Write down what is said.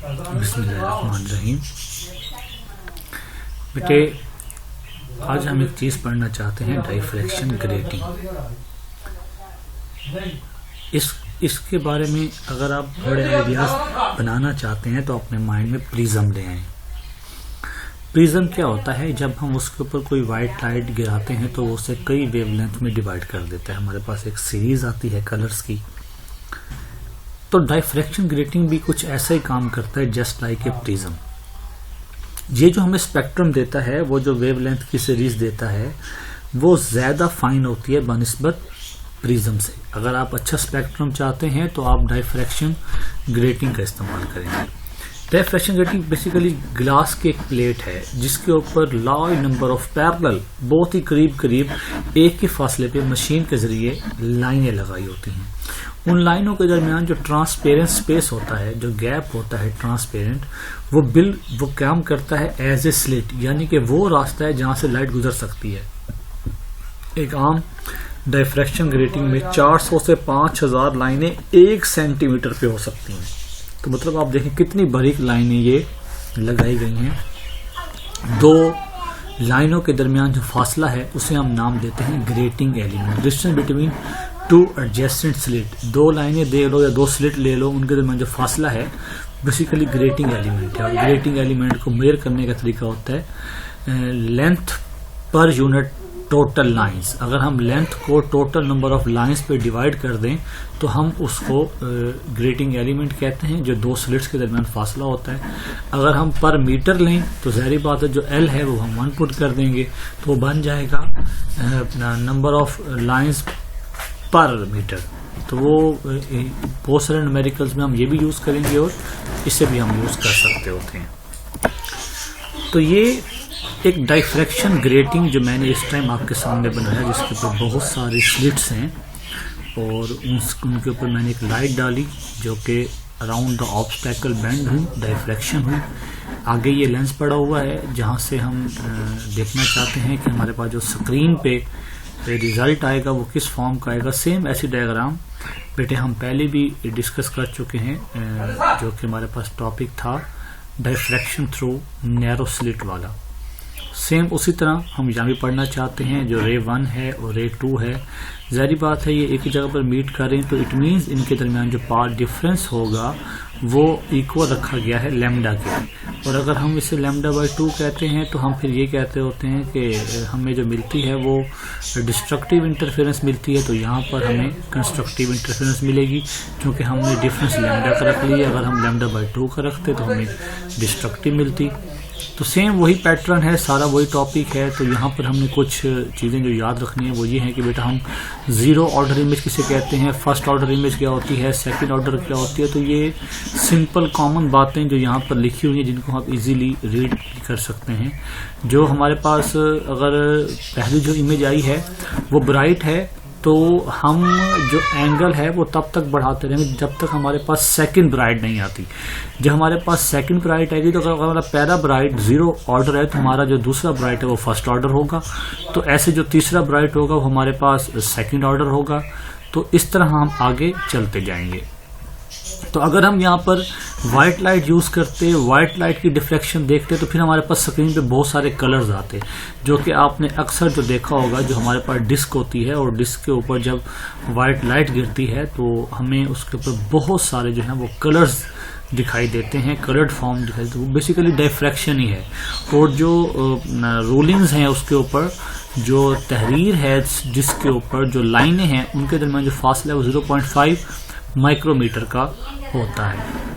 बिस्मिल्लाहिर्रहमानिर्रहीम। बेटे, आज हम एक चीज़ पढ़ना चाहते हैं, डाइफ्रैक्शन ग्रेटिंग। इसके बारे में अगर आप थोड़े आइडियाज बनाना चाहते हैं तो अपने माइंड में प्रिज्म ले आएं। प्रिज्म क्या होता है? जब हम उसके ऊपर कोई वाइट लाइट गिराते हैं तो वो उसे कई वेवलेंथ में डिवाइड कर देता है। हमारे पास एक सीरीज आती है कलर्स की। तो डाइफ्रैक्शन ग्रेटिंग भी कुछ ऐसा ही काम करता है, जस्ट लाइक ए प्रिज्म। ये जो हमें स्पेक्ट्रम देता है, वो जो वेवलेंथ की सीरीज देता है, वो ज्यादा फाइन होती है बनिस्बत प्रिज्म से। अगर आप अच्छा स्पेक्ट्रम चाहते हैं तो आप डाइफ्रैक्शन ग्रेटिंग का इस्तेमाल करेंगे। डाइफ्रैक्शन ग्रेटिंग बेसिकली ग्लास की एक प्लेट है जिसके ऊपर लार्ज नंबर ऑफ पैरेलल, बहुत ही करीब करीब एक ही फासले पे मशीन के जरिए लाइनें लगाई होती हैं। उन लाइनों के दरमियान जो ट्रांसपेरेंट स्पेस होता है, जो गैप होता है ट्रांसपेरेंट, वो काम करता है एज ए स्लिट, यानी कि वो रास्ता है जहां से लाइट गुजर सकती है। एक आम डाइफ्रैक्शन ग्रेटिंग में 400 से 5000 लाइनें 1 सेंटीमीटर पे हो सकती हैं। तो मतलब आप देखें कितनी बारीक लाइनें ये लगाई गई हैं। दो लाइनों के दरमियान जो फासला है उसे हम नाम देते हैं grating element. Distance between two adjacent slit, दो लाइनें दे लो या दो स्लिट ले लो, उनके दरमियान जो फासला है बेसिकली ग्रेटिंग एलिमेंट है। और ग्रेटिंग एलिमेंट को मेजर करने का तरीका होता है length per unit total lines. अगर हम लेंथ को टोटल नंबर ऑफ लाइंस पे डिवाइड कर दें तो हम उसको ग्रेटिंग एलिमेंट कहते हैं, जो दो स्लिट्स के दरमियान फासला होता है। अगर हम पर मीटर लें तो जाहिर बात है जो एल है वो हम 1 पुट कर देंगे तो वो बन जाएगा नंबर ऑफ लाइंस पर मीटर। तो वो बहुत सारे न्यूमेरिकल्स में हम ये भी यूज करेंगे और इसे भी हम यूज कर सकते होते हैं। तो ये एक डाइफ्रैक्शन ग्रेटिंग जो मैंने इस टाइम आपके सामने बनाया, जिसके ऊपर बहुत सारी स्लिट्स हैं और उनके ऊपर मैंने एक लाइट डाली जो कि अराउंड द ऑब्स्टैकल बेंड हुई, डाइफ्रैक्शन हुई। आगे ये लेंस पड़ा हुआ है जहां से हम देखना चाहते हैं कि हमारे पास जो स्क्रीन पे रिजल्ट आएगा वो किस फॉर्म का आएगा। सेम ऐसी डायग्राम बेटे हम पहले भी डिस्कस कर चुके हैं, जो कि हमारे पास टॉपिक था डाइफ्रैक्शन थ्रू नैरो स्लिट वाला। सेम उसी तरह हम यहाँ भी पढ़ना चाहते हैं। जो रे 1 है और रे 2 है, जारी बात है ये एक ही जगह पर मीट करें तो इट मीन्स इनके दरमियान जो पाथ डिफरेंस होगा वो इक्वल रखा गया है लैम्डा के। और अगर हम इसे λ/2 कहते हैं तो हम फिर ये कहते होते हैं कि हमें जो मिलती है वो डिस्ट्रक्टिव इंटरफेरेंस मिलती है, तो यहाँ पर हमें कंस्ट्रक्टिव इंटरफेरेंस मिलेगी क्योंकि हमने डिफरेंस लैम्डा का रख लिया। अगर हम λ/2 का रखते तो हमें डिस्ट्रक्टिव मिलती। तो सेम वही पैटर्न है, सारा वही टॉपिक है। तो यहाँ पर हमने कुछ चीज़ें जो याद रखनी है वो ये है कि बेटा हम जीरो ऑर्डर इमेज किसे कहते हैं, फर्स्ट ऑर्डर इमेज क्या होती है, सेकंड ऑर्डर क्या होती है। तो ये सिंपल कॉमन बातें जो यहाँ पर लिखी हुई हैं जिनको आप इजीली रीड कर सकते हैं। जो हमारे पास अगर पहली जो इमेज आई है वो ब्राइट है तो हम जो एंगल है वो तब तक बढ़ाते रहेंगे जब तक हमारे पास सेकंड ब्राइट नहीं आती। जब हमारे पास सेकंड ब्राइट आएगी तो अगर हमारा पहला ब्राइट 0 ऑर्डर है तो हमारा जो दूसरा ब्राइट है वो फर्स्ट ऑर्डर होगा। तो ऐसे जो तीसरा ब्राइट होगा वो हमारे पास सेकंड ऑर्डर होगा। तो इस तरह हम आगे चलते जाएंगे। तो अगर हम यहाँ पर व्हाइट लाइट यूज करते, व्हाइट लाइट की डिफ्रैक्शन देखते तो फिर हमारे पास स्क्रीन पे बहुत सारे कलर्स आते, जो कि आपने अक्सर जो देखा होगा, जो हमारे पास डिस्क होती है और डिस्क के ऊपर जब व्हाइट लाइट गिरती है तो हमें उसके ऊपर बहुत सारे जो है वो कलर्स दिखाई देते हैं, कलर्ड फॉर्म दिखाई देते हैं। वो बेसिकली डाइफ्रैक्शन ही है। और जो रोलिंग्स हैं उसके ऊपर, जो तहरीर है जिसके ऊपर जो लाइनें हैं उनके दरमियान जो फासला है वो 0.5 माइक्रोमीटर का होता है।